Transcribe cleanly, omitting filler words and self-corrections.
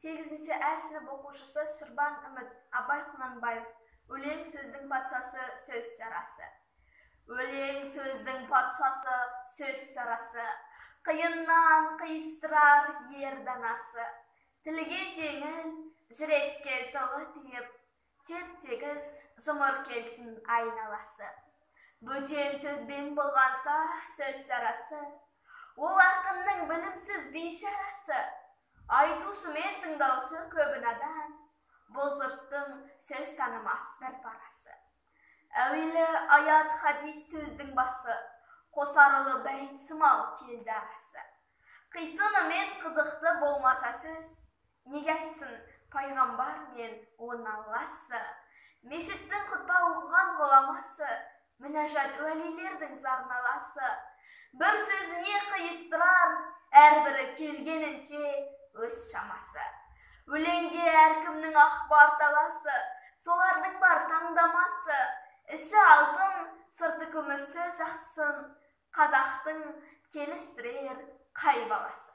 8-ші Ә сынып оқушысы Шырбан Үміт Абай Құнанбаев. Өлең сөздің патшасы, сөз сарасы. Өлең сөздің патшасы, сөз сарасы. Қиыннан қиыстырар ер данасы. Тілге жеңіл, жүрекке жылы тиіп, теп-тегіс жұмыр келсін айналасы. Бөтен сөзбен болғанса сөз сарасы. Ол ақынның білімсіз бейшарасы. Айтушы мен тыңдаушы көбін адан, бұл жұрттың сөз танымас бір парасы. Әуелі аят хадис сөздің басы, қосарылы бәйт сымал келді арасы. Қисыны мен қызықты болмаса сөз, неге айтсын пайғамбар мен оның алласы. Мешіттің құтпа оқыған ғұламасы, мінәжат уәлилердің зарналасы. Бір сөзіне қиыстырар, әрбірі келгенінше өз шамасы. Өлеңге әркімнің ақбар таласы, солардың бар таңдамасы. Іші алтын, сырты күміс сөз жақсын, қазақтың келістірер қай баласы.